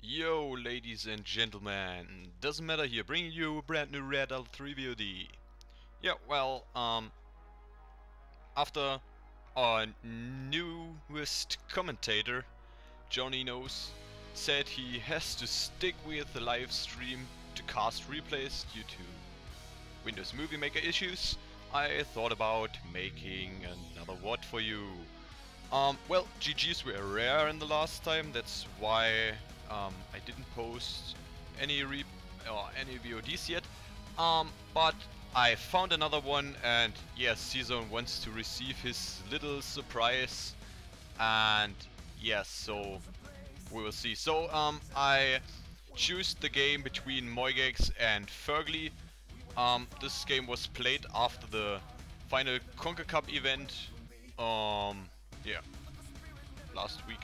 Yo, ladies and gentlemen, doesn't matter here, bringing you a brand new RA3 Vod. Yeah, well, after our newest commentator, Johnny Knows, said he has to stick with the live stream to cast replays due to Windows Movie Maker issues, I thought about making another VOD for you. Well, GGs were rare in the last time, that's why I didn't post any VODs yet. But I found another one, and yes, C-Zone wants to receive his little surprise, and yes, so we will see. So I choose the game between Moigex and Firgli. This game was played after the final Conquer Cup event. Yeah, last week.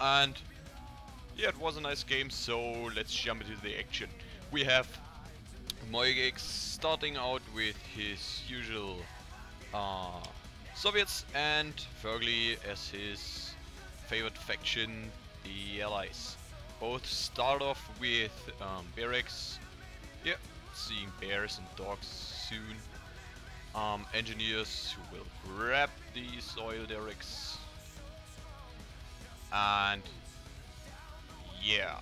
And yeah, it was a nice game, so let's jump into the action. We have Moigex starting out with his usual Soviets and Firgli as his favorite faction, the Allies. Both start off with barracks. Yeah, seeing bears and dogs soon. Engineers who will grab these oil derricks. And yeah,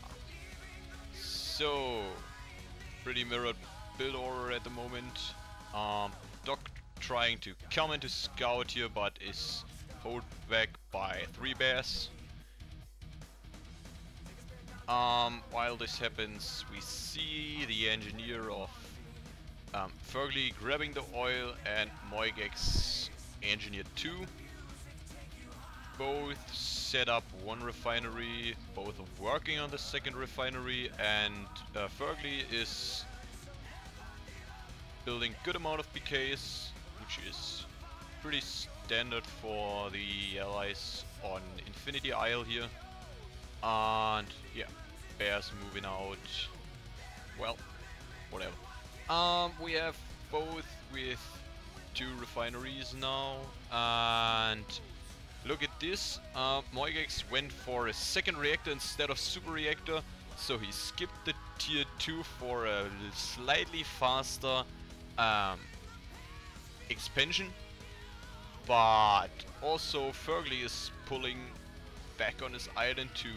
so pretty mirrored build order at the moment. Doc trying to come into scout here, but is held back by 3 bears. While this happens, we see the engineer of Firgli grabbing the oil and Moigex engineer 2. Both set up one refinery, both are working on the second refinery, and Firgli is building good amount of PKs, which is pretty standard for the Allies on Infinity Isle here. And yeah, bears moving out. Well, whatever. We have both with 2 refineries now, and look at this. Moigex went for a second reactor instead of super reactor, so he skipped the tier 2 for a slightly faster expansion. But also Firgli is pulling back on his island to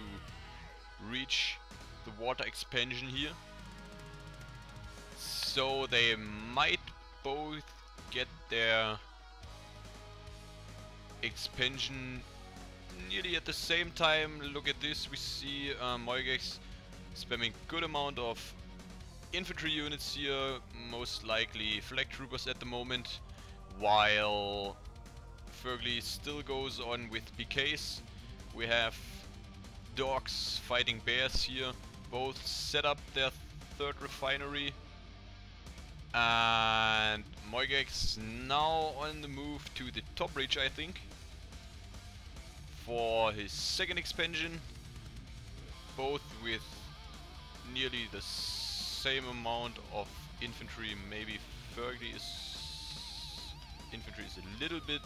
reach the water expansion here. So they might both get their expansion nearly at the same time. Look at this, we see Moigex spamming good amount of infantry units here, most likely flag troopers at the moment, while Firgli still goes on with PKs. We have dogs fighting bears here, both set up their 3rd refinery, and Moigex now on the move to the top ridge, I think, for his second expansion, both with nearly the same amount of infantry. Maybe Firgli's infantry is a little bit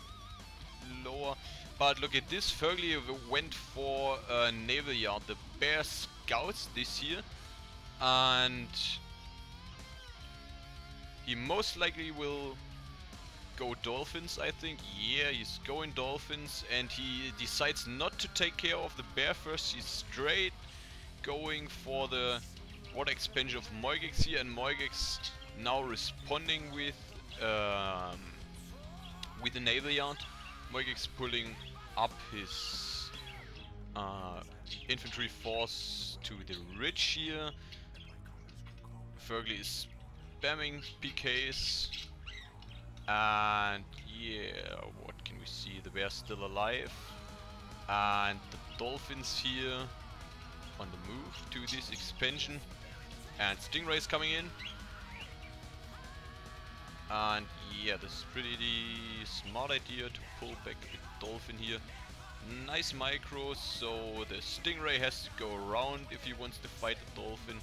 lower, but look at this. Firgli went for a naval yard, the bear scouts this year, and he most likely will go dolphins, I think. Yeah, he's going dolphins, and he decides not to take care of the bear first. He's straight going for the water expansion of Moigex here, and Moigex now responding with the naval yard. Moigex pulling up his infantry force to the ridge here. Firgli is spamming PKs, and yeah, what can we see? The bear's still alive, and the dolphins here on the move to this expansion, and Stingray's coming in. And yeah, this is pretty smart idea to pull back the dolphin here. Nice micro, so the Stingray has to go around if he wants to fight the dolphin.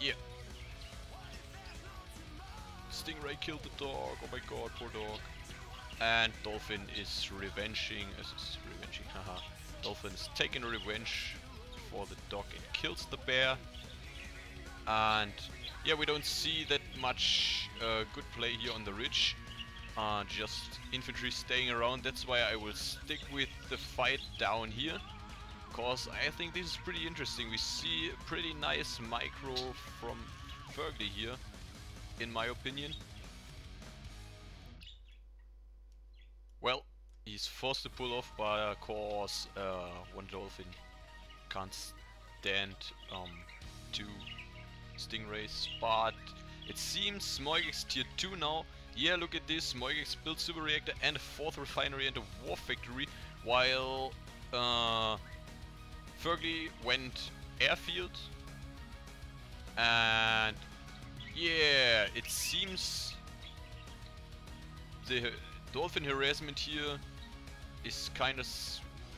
Yeah. Stingray killed the dog. Oh my god, poor dog. And Dolphin is revenging. Haha. Dolphin is taking revenge for the dog and kills the bear. And yeah, we don't see that much good play here on the ridge. Just infantry staying around. That's why I will stick with the fight down here. Because I think this is pretty interesting. We see a pretty nice micro from Firgli here, in my opinion. Well, he's forced to pull off, but of course one Dolphin can't stand two Stingrays. But it seems Moigex tier 2 now. Yeah, look at this. Moigex built super reactor and a 4th refinery and a war factory, while Firgli went airfield. And yeah, it seems the Dolphin harassment here is kind of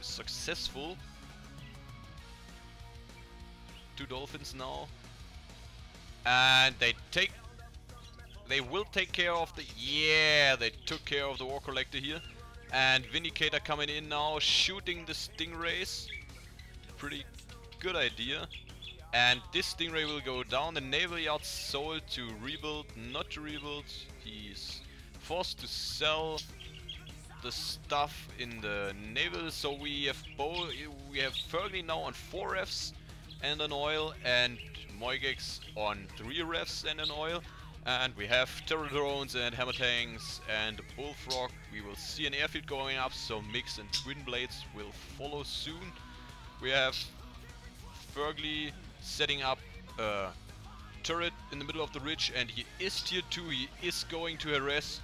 successful. 2 Dolphins now, and they will take care of the, yeah, they took care of the War Collector here. And Vindicator coming in now, shooting the Stingrays. Pretty good idea. And this Stingray will go down. The naval yard sold to rebuild, not to rebuild. He's forced to sell the stuff in the naval. So we have Firgli now on 4 refs and an oil, and Moigex on 3 refs and an oil. And we have terror drones and hammer tanks and a bullfrog. We will see an airfield going up, so Mix and Twin Blades will follow soon. We have Firgli setting up a turret in the middle of the ridge, and he is tier 2. He is going to harass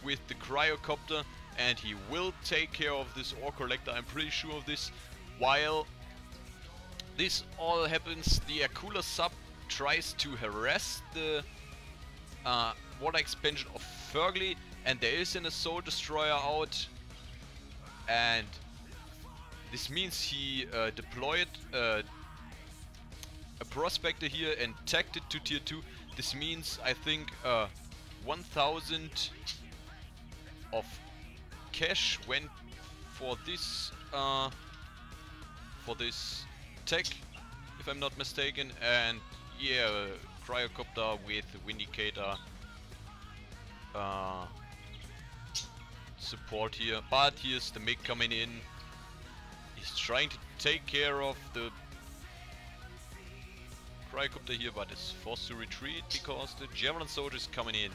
with the cryocopter, and he will take care of this ore collector. I'm pretty sure of this. While this all happens, the Akula sub tries to harass the water expansion of Firgli, and there is an assault destroyer out, and this means he deployed a prospector here and tagged it to tier 2. This means I think 1000 of cash went for this tag, if I'm not mistaken. And yeah, cryocopter with Vindicator support here. But here's the MiG coming in. He's trying to take care of the cryocopter here, but is forced to retreat because the Javelin soldier is coming in.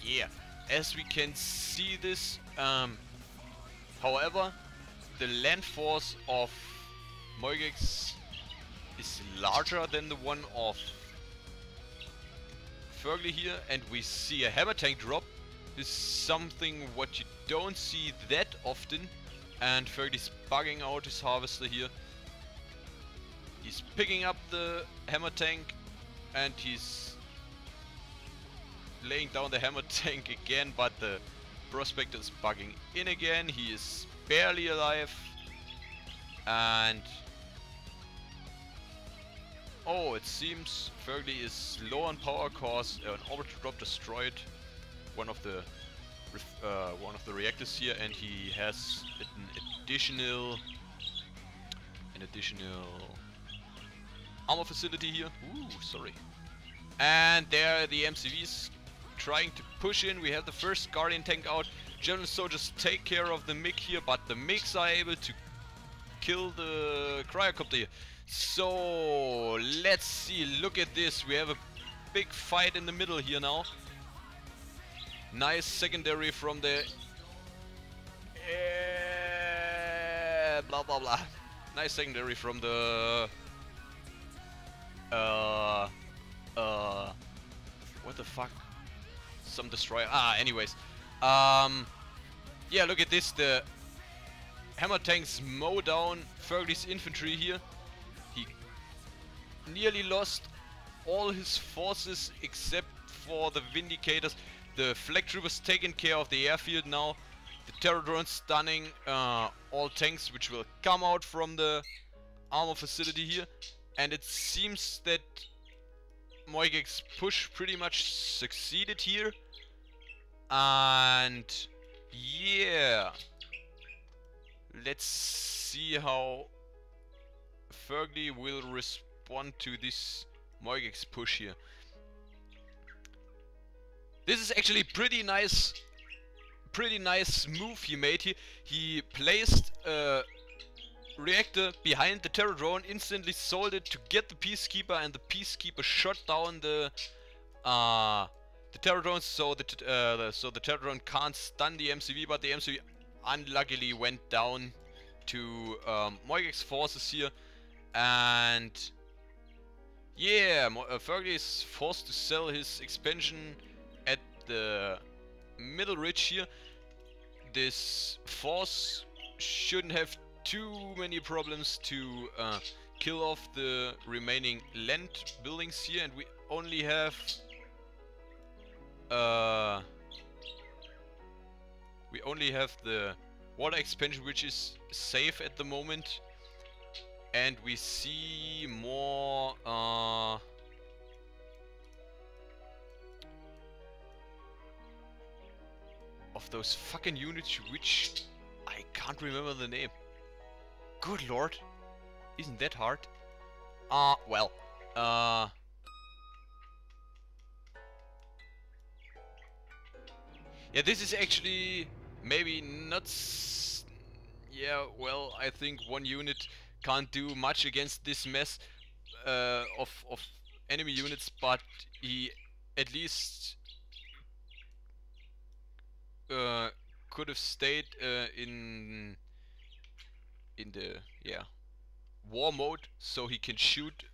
Yeah, as we can see this, however, the land force of Moigex is larger than the one of Firgli here, and we see a hammer tank drop. This is something what you don't see that often, and Firgli's bugging out his harvester here. He's picking up the hammer tank and he's laying down the hammer tank again, but the prospector is bugging in again. He is barely alive, and oh, it seems Firgli is low on power cause an orbital drop destroyed one of the reactors here, and he has an additional armor facility here. Ooh, sorry. And there the MCVs trying to push in. We have the first Guardian tank out. German soldiers take care of the MiG here, but the MiGs are able to kill the cryocopter here. So let's see, look at this. We have a big fight in the middle here now. Nice secondary from the blah blah blah. Nice secondary from the what the fuck? Some destroyer. Anyways. Yeah, look at this. The hammer tanks mow down Firgli's infantry here. He nearly lost all his forces except for the Vindicators. The flag troopers taking care of the airfield now. The terror drones stunning all tanks which will come out from the armor facility here. And it seems that Moigex push pretty much succeeded here. And yeah, let's see how Firgli will respond to this Moigex push here. This is actually pretty nice move he made here. He placed a reactor behind the Terror drone, instantly sold it to get the Peacekeeper, and the Peacekeeper shot down the Terror drone, so the Terror drone can't stun the MCV, but the MCV unluckily went down to Moigex forces here, and yeah, Firgli is forced to sell his expansion at the middle ridge here. This force shouldn't have too many problems to kill off the remaining land buildings here, and we only have the water expansion, which is safe at the moment, and we see more of those fucking units, which I can't remember the name. Good lord, isn't that hard? Well, yeah, this is actually maybe not yeah, well, I think one unit can't do much against this mess of enemy units, but he at least could have stayed in the war mode, so he can shoot